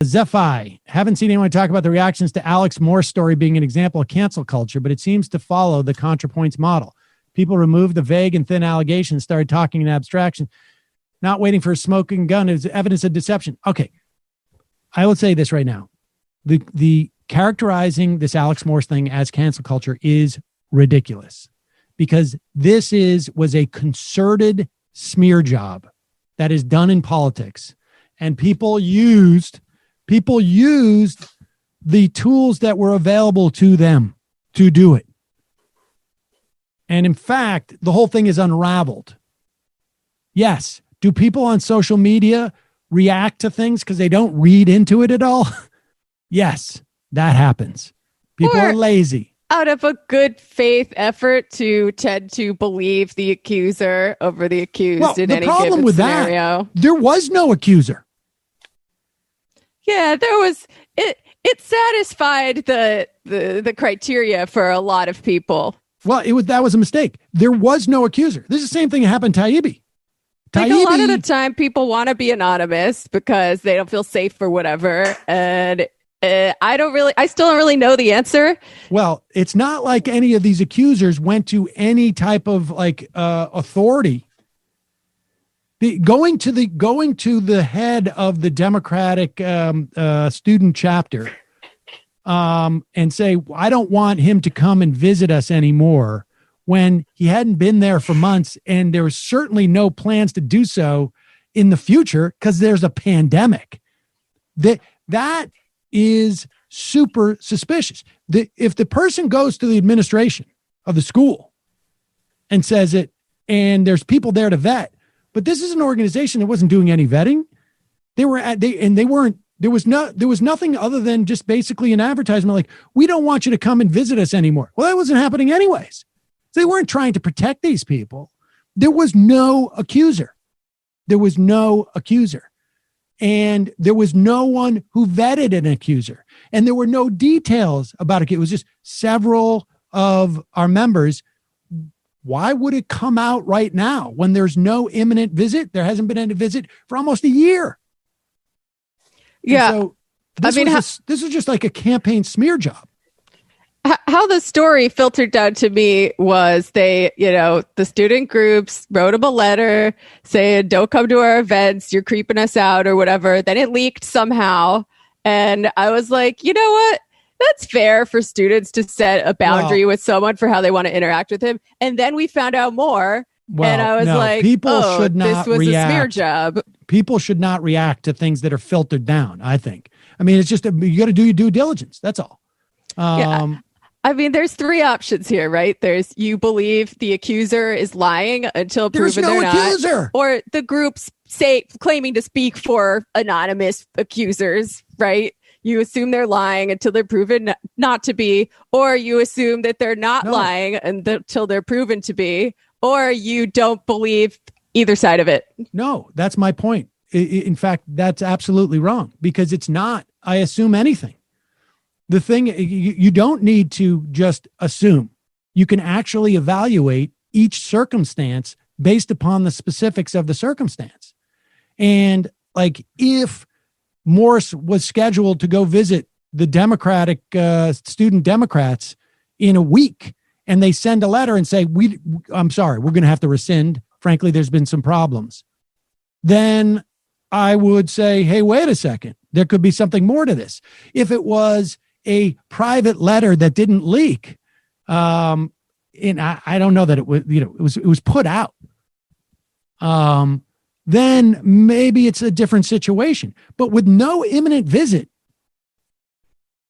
Zephi, haven't seen anyone talk about the reactions to Alex Moore's story being an example of cancel culture, but it seems to follow the ContraPoints model. People removed the vague and thin allegations, started talking in abstraction, not waiting for a smoking gun as evidence of deception. Okay, I will say this right now. The characterizing this Alex Morse thing as cancel culture is ridiculous, because this was a concerted smear job that is done in politics, and people used the tools that were available to them to do it. And in fact, the whole thing is unraveled. Yes. Do people on social media react to things because they don't read into it at all? Yes, that happens. People are lazy. Out of a good faith effort to tend to believe the accuser over the accused in any given scenario. There was no accuser. Yeah, there was. It satisfied the criteria for a lot of people. Well, that was a mistake. There was no accuser. This is the same thing that happened to Taibbi. Like a lot of the time, people want to be anonymous because they don't feel safe or whatever. And I still don't really know the answer. Well, it's not like any of these accusers went to any type of authority. Going to the head of the Democratic student chapter and say, I don't want him to come and visit us anymore, when he hadn't been there for months, and there was certainly no plans to do so in the future because there's a pandemic. That is super suspicious. If the person goes to the administration of the school and says it, and there's people there to vet, but this is an organization that wasn't doing any vetting. There was nothing other than just basically an advertisement like, we don't want you to come and visit us anymore. Well, that wasn't happening anyways. So they weren't trying to protect these people. There was no accuser. And there was no one who vetted an accuser. And there were no details about it. It was just several of our members. Why would it come out right now when there's no imminent visit? There hasn't been any visit for almost a year. Yeah. So this is just like a campaign smear job. How the story filtered down to me was the student groups wrote him a letter saying, don't come to our events, you're creeping us out or whatever. Then it leaked somehow. And I was like, you know what? That's fair for students to set a boundary with someone for how they want to interact with him. And then we found out more. And I was like, should not this was a smear job. People should not react to things that are filtered down, I think. I mean, it's just, you got to do your due diligence. That's all. Yeah. I mean, there's three options here, right? There's you believe the accuser is lying until proven they're not, or the groups claiming to speak for anonymous accusers, right? You assume they're lying until they're proven not to be, or you assume that they're not lying until they're proven to be, or you don't believe either side of it. No, that's my point. In fact, that's absolutely wrong, because it's not, I assume anything. The thing, you don't need to just assume. You can actually evaluate each circumstance based upon the specifics of the circumstance. And like, if Morse was scheduled to go visit the Democratic student Democrats in a week, and they send a letter and say, I'm sorry, we're going to have to rescind. Frankly, there's been some problems. Then I would say, hey, wait a second. There could be something more to this. If it was a private letter that didn't leak, and I don't know that it was, it was put out. Then maybe it's a different situation. But with no imminent visit,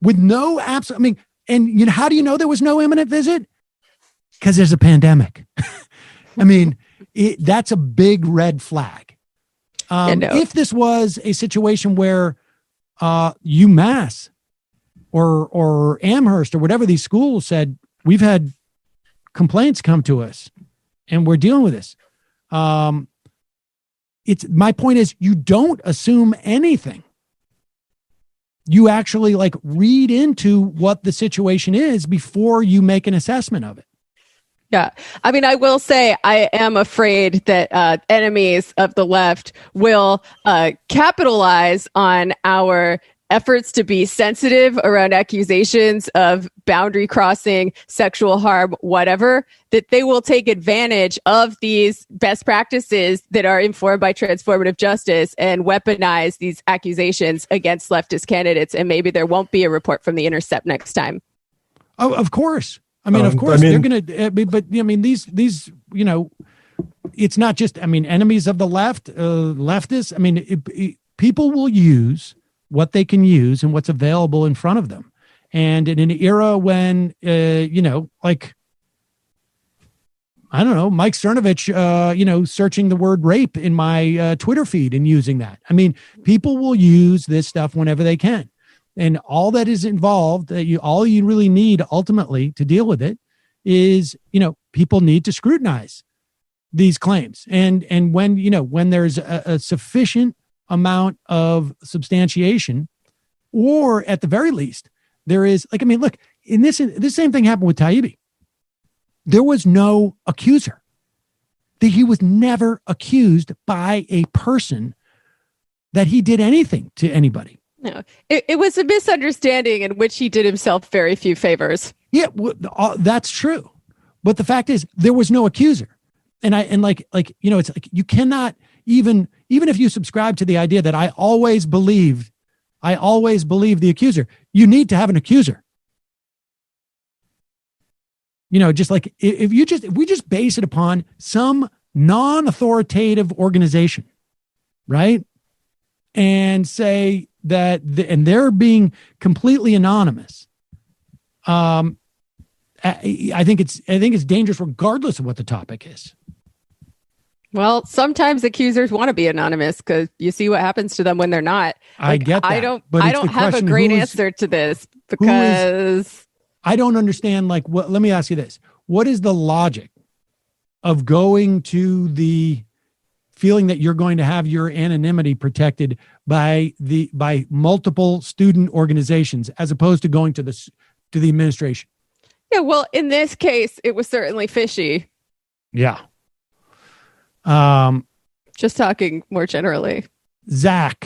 with no absolute, I mean, and how do you know there was no imminent visit? Because there's a pandemic. I mean, that's a big red flag. If this was a situation where UMass or Amherst or whatever these schools said, we've had complaints come to us and we're dealing with this. My point is, you don't assume anything. You actually read into what the situation is before you make an assessment of it. Yeah. I mean, I will say I am afraid that enemies of the left will capitalize on our efforts to be sensitive around accusations of boundary crossing, sexual harm, whatever, that they will take advantage of these best practices that are informed by transformative justice and weaponize these accusations against leftist candidates. And maybe there won't be a report from The Intercept next time. Oh, of course. I mean, of course, they're going to, but I mean, these, it's not just, enemies of the left, leftists. I mean, people will use what they can use and what's available in front of them. And in an era when, like, I don't know, Mike Cernovich, searching the word rape in my Twitter feed and using that. I mean, people will use this stuff whenever they can. And all that is involved, all you really need ultimately to deal with it is, people need to scrutinize these claims. And when there's a sufficient amount of substantiation, or at the very least, there is look, in this same thing happened with Taibbi. There was no accuser. He was never accused by a person that he did anything to anybody. No, it was a misunderstanding in which he did himself very few favors. Yeah, that's true. But the fact is, there was no accuser, and it's like you cannot even if you subscribe to the idea that I always believe the accuser. You need to have an accuser. Just like if we just base it upon some non-authoritative organization, right, and say that and they're being completely anonymous. I think it's dangerous regardless of what the topic is. Well, sometimes accusers want to be anonymous because you see what happens to them when they're not. I get that. I don't have a great answer to this because I don't understand. Let me ask you this: what is the logic of going to the feeling that you're going to have your anonymity protected by multiple student organizations as opposed to going to the administration? Yeah, well, in this case, it was certainly fishy. Yeah. Just talking more generally. Zach,